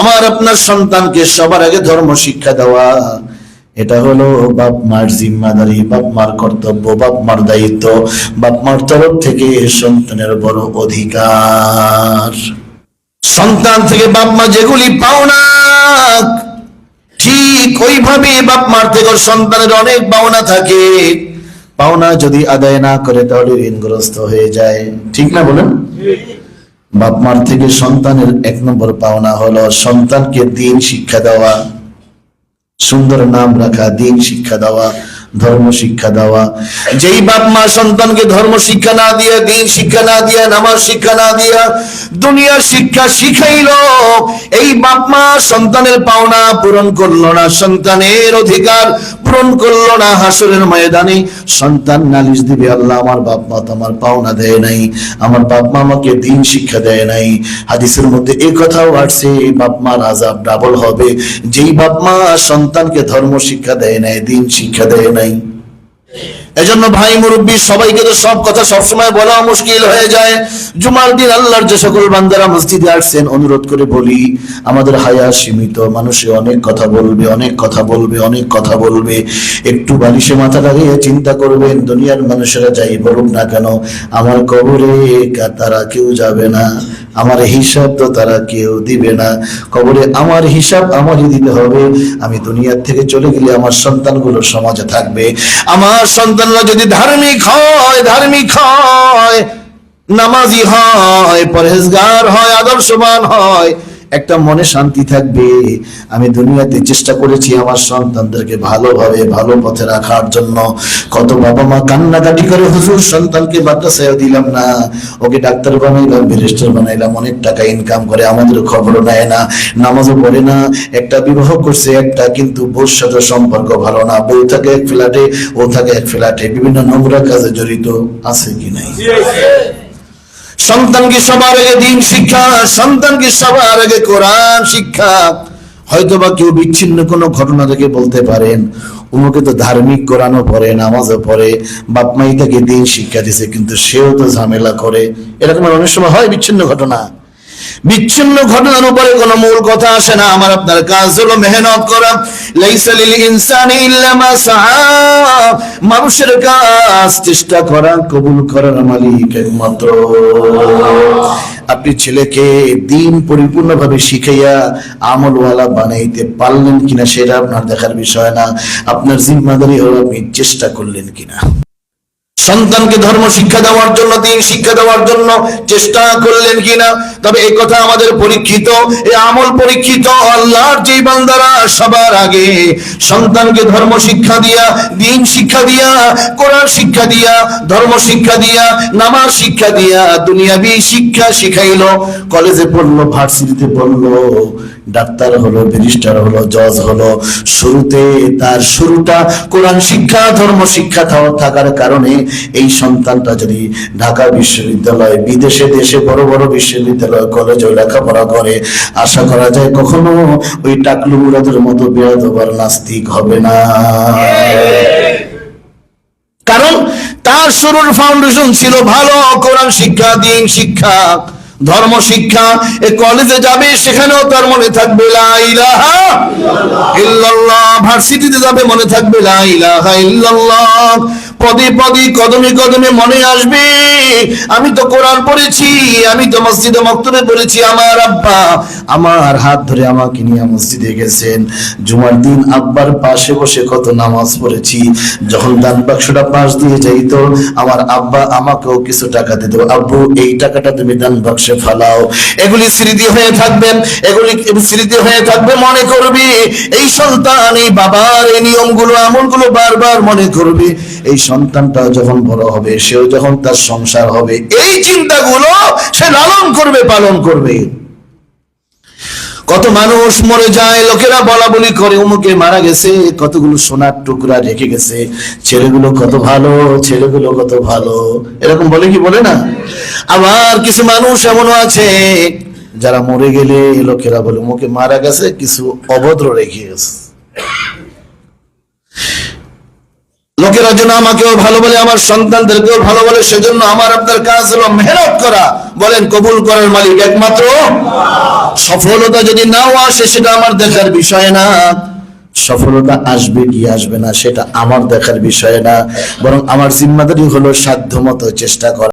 আমার আপনার সন্তানকে সবার আগে ধর্ম শিক্ষা দেওয়া, এটা হলো বাপ মার জিম্মাদারি, বাপ মার কর্তব্য, বাপ মার দায়িত্ব, বাপ মার তরফ থেকে সন্তানের বড় অধিকার। সন্তান থেকে বাপ মা যেগুলি পাওনা, ঠিক ওইভাবে বাপ মার থেকে সন্তানের অনেক পাওনা থাকে। পাওনা যদি আদায় না করে তাহলে ঋণগ্রস্ত হয়ে যায়, ঠিক না বলেন? বাপ মার থেকে সন্তানের 1 নম্বর পাওনা হলো সন্তানকে দ্বীন শিক্ষা দেওয়া, সুন্দর নাম রাখা, দ্বীন শিক্ষা দেওয়া, ধর্ম শিক্ষা দেওয়া। যেই বাপ মা সন্তানকে ধর্ম শিক্ষা না দিয়া, দ্বীন শিক্ষা না দিয়া, নামাজ শিক্ষা না দিয়া দুনিয়ার শিক্ষা শিখাইলো, এই বাপ মা সন্তানের পাওনা পূরণ করলো না, সন্তানের অধিকার পূরণ করলো না। হাসরের ময়দানে সন্তান নালিশ দিবে, আল্লাহ আমার বাপ মা তো আমার পাওনা দেয় নাই, আমার বাপ মা আমাকে দ্বীন শিক্ষা দেয় নাই। হাদিসের মধ্যে এই কথাও আসছে, এই বাপ মার আযাব ডাবল হবে, যেই বাপ মা সন্তানকে ধর্ম শিক্ষা দেয় নাই, দ্বীন শিক্ষা দেয় নাই। এজন্য ভাই মুরব্বী সবাইকে তো সব কথা সবসময় বলা মুশকিল হয়ে যায়। জুমার দিন আল্লাহর যে সকল বান্দারা মসজিদে আসছেন, অনুরোধ করে বলি, আমাদের হায়া সীমিত, মানুষে অনেক কথা বলবে, অনেক কথা বলবে, অনেক কথা বলবে। একটু বালিশে মাথা লাগিয়ে চিন্তা করবেন, দুনিয়ার মানুষেরা যাই বলুক না কেন, আমার কবরে তারা কেউ যাবে না, আমার হিসাব তো তারা কেউ দিবে না। কবরে আমার হিসাব আমারই দিতে হবে। আমি দুনিয়ার থেকে চলে গেলে আমার সন্তানগুলো সমাজে থাকবে। আমার সন্তানরা যদি ধার্মিক হয়, নামাজি হয়, পরহেজগার হয়, আদর্শবান হয়, একটা মনে শান্তি থাকবে। আমি দুনিয়াতে চেষ্টা করেছি আমার সন্তানদেরকে ভালোভাবে ভালো পথে রাখার জন্য। কত বাবা মা কান্নাকাটি করে, হুজুর সন্তানকে মাদ্রাসায় দিলাম না, ওকে ডাক্তার বানাইলাম, ব্যারিস্টার বানাইলাম, অনেক টাকা ইনকাম করে, আমাদের খবরও নেয় না, নামাজও পড়ে না, একটা বিবাহ করছে একটা, কিন্তু বউর সাথে সম্পর্ক ভালো না, বউ থাকে এক ফ্ল্যাটে, ও থাকে এক ফ্ল্যাটে, বিভিন্ন নোংরা কাজে জড়িত আছে কি নাই? সন্তানকে সবার আগে দ্বীন শিক্ষা, সন্তানকে সবার আগে কোরআন শিক্ষা। হয়তোবা কেউ বিচ্ছিন্ন কোনো ঘটনা থেকে বলতে পারেন, উমুকে তো ধার্মিক, কোরআনও পড়ে, নামাজও পড়ে, বাপ মাই তাকে দ্বীন শিক্ষা দিছে, কিন্তু সেও তো ঝামেলা করে। এরকম অনেক সময় হয় বিচ্ছিন্ন ঘটনা। বিচ্ছিন্ন ঘটনার উপরে কোনো মূল কথা আসে না। আমার আপনার কাজ হলো মেহনত করা। লাইসা লিল ইনসানি ইল্লা মা সাআ, মানুষের কাজ চেষ্টা করা, কবুল করার মালিক একমাত্র। আপনি ছেলেকে দ্বীন পরিপূর্ণভাবে শিখাইয়া আমলওয়ালা বানাইতে পারলেন কিনা সেটা আপনার দেখার বিষয় না, আপনার জিম্মাদারি হলো আপনি চেষ্টা করলেন কিনা। সন্তানকে ধর্ম শিক্ষা দেওয়ার জন্য, দ্বীন শিক্ষা দেওয়ার জন্য চেষ্টা করলেন কিনা। তবে এই কথা আমাদের পরীক্ষিত, এই আমল পরীক্ষিত। আল্লাহর যে বান্দারা সবার আগে সন্তানকে ধর্ম শিক্ষা দিয়া, দ্বীন শিক্ষা দিয়া, কোরআন শিক্ষা দিয়া, ধর্ম শিক্ষা দিয়া, নামাজ শিক্ষা দিয়া, দুনিয়াবি শিক্ষা শিখাইলো, কলেজে পড়লো, ভার্সিটিতে পড়লো, ডাক্তার হলো, ব্যারিস্টার হলো, জজ হলো, শুরুতে তার শুরুটা কোরআন শিক্ষা, ধর্ম শিক্ষা থাকার কারণে এই সন্তানটা যদি ঢাকা বিশ্ববিদ্যালয়, বিদেশে দেশে বড় বড় বিশ্ববিদ্যালয়, কলেজে লেখাপড়া করে, আশা করা যায় কখনো ওই টাকলু মুরাদের মতো বেয়াদব আর নাস্তিক হবে না। কারণ তার শুরুর ফাউন্ডেশন ছিল ভালো কোরআন শিক্ষা, দ্বীন শিক্ষা, ধর্ম শিক্ষা। এই কলেজে যাবে, সেখানেও তার মনে থাকবে লা ইলাহা ইল্লাল্লাহ, ভার্সিটিতে যাবে মনে থাকবে লা ইলাহা ইল্লাল্লাহ, পদে পদে কদমে কদমে মনে আসবে আমি তো কোরআন পড়েছি, আমি তো মসজিদে মক্তবে পড়েছি, আমার আব্বা আমার হাত ধরে আমাকে নিয়ে মসজিদে গেছেন, জুমার দিন আব্বার পাশে বসে কত নামাজ পড়েছি, যখন দান বাক্সটা পাশ দিয়ে যাইতো আমার আব্বা আমাকেও কিছু টাকা দিত, আব্বু এই টাকাটা তুমি দান বাক্সে ফালাও। এগুলি স্মৃতি হয়ে থাকবেন, এগুলি স্মৃতি হয়ে থাকবে, মনে করবি এই সন্তান এই বাবার এই নিয়মগুলো আমলগুলো বারবার মনে করবে। এই সন্তানটা যখন বড় হবে, সেও যখন তার সংসার হবে, এই চিন্তাগুলো সে লালন করবে, পালন করবে। কত মানুষ মরে যায়, লোকেরা বলা বলি করে অমুকে মারা গেছে, কতগুলো সোনার টুকরা রেখে গেছে, ছেলেগুলো কত ভালো, ছেলেগুলো কত ভালো, এরকম বলে কি বলে না? আবার কিছু মানুষ এমনও আছে যারা মরে গেলে লোকেরা বলে অমুকে মারা গেছে, কিছু অভদ্র রেখে গেছে। লোকেরা যেন আমাকেও ভালো বলে, আমার সন্তানদেরকেও ভালো বলে, সেজন্য আমার আপনার কাজ হলো মেহনত করা। বলেন, কবুল করার মালিক একমাত্র। সফলতা যদি নাও আসে সেটা আমার দেখার বিষয় না, সফলতা আসবে কি আসবে না সেটা আমার দেখার বিষয় না, বরং আমার জিম্মাদারি হলো সাধ্যমতো চেষ্টা করা।